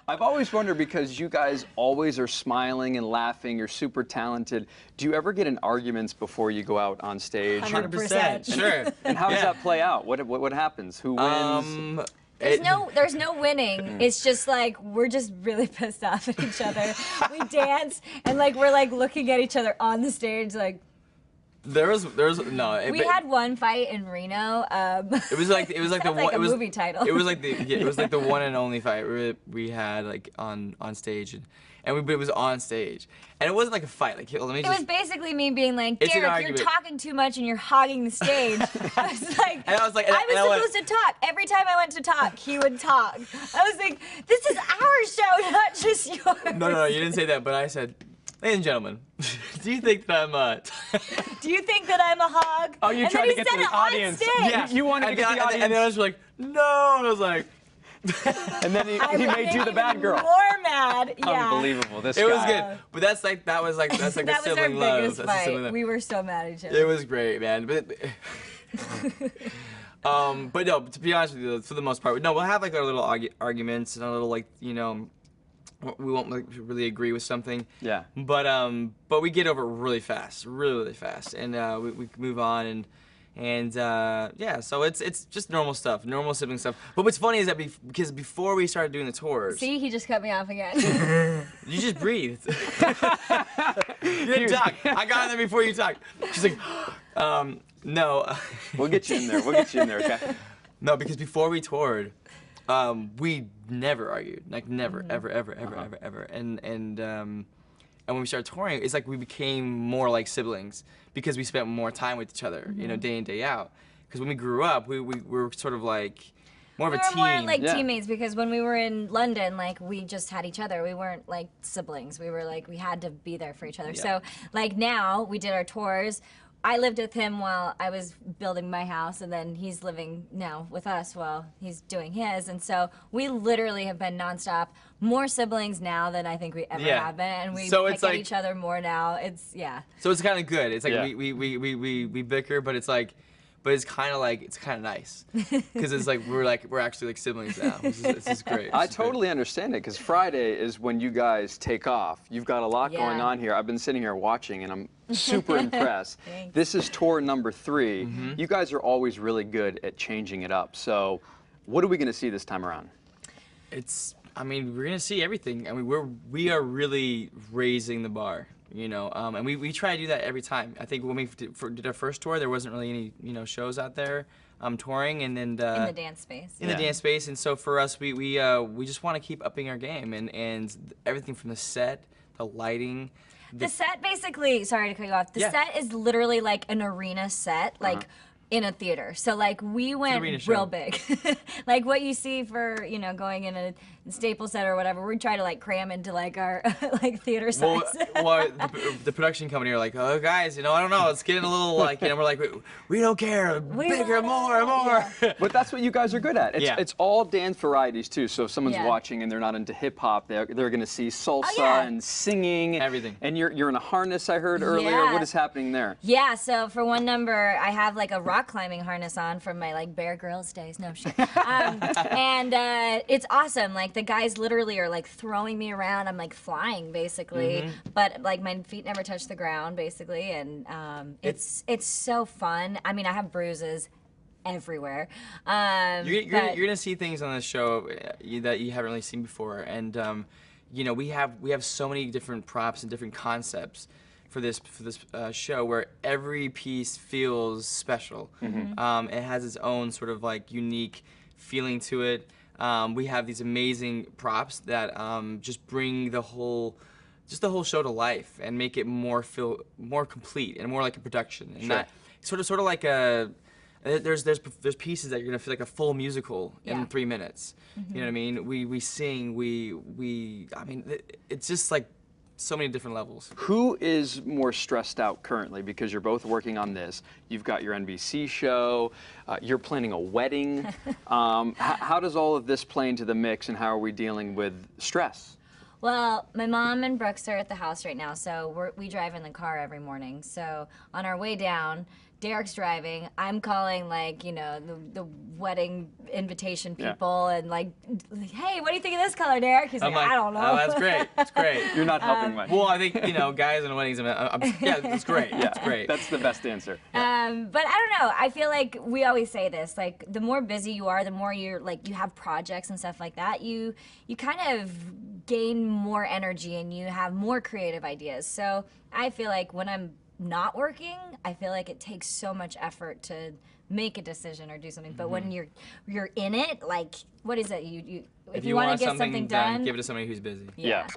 I've always wondered, because you guys always are smiling and laughing, you're super talented. Do you ever get in arguments before you go out on stage? 100%. Sure. And how does that play out? What happens? Who wins? There's no winning. It's just like we're just really pissed off at each other. We dance and like we're like looking at each other on the stage like. There was no. We had one fight in Reno. It was like the one. Like it was movie title. It was like the one and only fight we had like on stage, and it was on stage, and it wasn't like a fight. Like let me just. It was basically me being like, It's an Derek, you're argument. talking too much and you're hogging the stage. I was like, And I was like, I was supposed to talk. Every time I went to talk, he would talk. I was like, this is our show, not just yours. No, you didn't say that, but I said, ladies and gentlemen, do you think that I'm Do you think that I'm a hog? Oh, you and tried then to get to he the said it on audience. stage. Yeah. You wanted to get the audience. And the others were like, no, and I was like. And then he made you the bad girl. More mad, yeah. Unbelievable. This guy. It was good, but that's like that the was our sibling love. biggest That's the sibling fight. love. We were so mad at each other. It was great, man. But no, to be honest with you, for the most part, no, we'll have like our little arguments and a little like, you know, we won't like really agree with something. Yeah. But we get over it really fast, and we move on and yeah, so it's just normal stuff, normal sibling stuff. But what's funny is that because before we started doing the tours, See, he just cut me off again. you just breathed. You didn't talk. I got in there before you talked. She's like, no. We'll get you in there. We'll get you in there, okay? No, because before we toured, we never argued, like never, ever. And when we started touring, it's like we became more like siblings because we spent more time with each other, you know, day in, day out. Because when we grew up, we were sort of like more of a team. We were more like teammates because when we were in London, like we just had each other. We weren't like siblings. We were like, we had to be there for each other. Yeah. So like now we did our tours. I lived with him while I was building my house, and then he's living now with us while he's doing his. And so we literally have been nonstop, more siblings now than I think we ever have been, and we pick at each other more now. It's So it's kind of good. It's like Yeah. we bicker, but it's like. But it's kind of nice because it's like we're actually like siblings now. This is great. I totally understand it, because Friday is when you guys take off. You've got a lot going on here. I've been sitting here watching, and I'm super impressed. Thanks. This is tour number 3. You guys are always really good at changing it up. So what are we going to see this time around? I mean, we're gonna see everything. I mean, we are really raising the bar. You know, and we try to do that every time. I think when we did our first tour, there wasn't really any shows out there touring, and then in the dance space. In the dance space, and so for us, we just want to keep upping our game, and everything from the set, the lighting. The set basically, sorry to cut you off. The set is literally like an arena set, like in a theater. So like we went real big. Like what you see for, you know, going in a Staples Center or whatever, we try to like cram into like our like theater size. Well, the production company are like, oh guys, you know, I don't know, it's getting a little like, you know, we're like, we don't care, bigger, more. Yeah. But that's what you guys are good at. It's all dance varieties too. So if someone's Yeah. watching and they're not into hip hop, they're going to see salsa and singing, everything. And you're in a harness, I heard earlier. What is happening there? Yeah, so for one number, I have like a rock climbing harness on from my like Bear Grylls days. No shit. And it's awesome. Like the guys literally are like throwing me around. I'm like flying basically, but like my feet never touch the ground basically, and it's so fun. I mean, I have bruises everywhere. You're gonna see things on this show that you haven't really seen before, and you know, we have so many different props and different concepts for this show, where every piece feels special. It has its own sort of like unique feeling to it. We have these amazing props that just bring the whole show to life and make it more complete and more like a production. And that sort of like a there's pieces that you're gonna feel like a full musical in 3 minutes. You know what I mean? We sing. I mean, it's just like so many different levels. Who is more stressed out currently? Because you're both working on this. You've got your NBC show. You're planning a wedding. How does all of this play into the mix, and how are we dealing with stress? Well, my mom and Brooks are at the house right now, so we drive in the car every morning. So on our way down Derek's driving. I'm calling like, you know, the wedding invitation people and like, hey, what do you think of this color, Derek? He's like, I don't know. Oh, that's great. That's great. You're not helping much. Well, I think, you know, guys in weddings, yeah, that's great. Yeah, That's great. That's the best answer. But I don't know. I feel like we always say this, like the more busy you are, the more you're like, you have projects and stuff like that, you kind of gain more energy and you have more creative ideas. So I feel like when I'm not working, I feel like it takes so much effort to make a decision or do something. But when you're in it, like, what is it? If you want to get something done, give it to somebody who's busy. Yeah.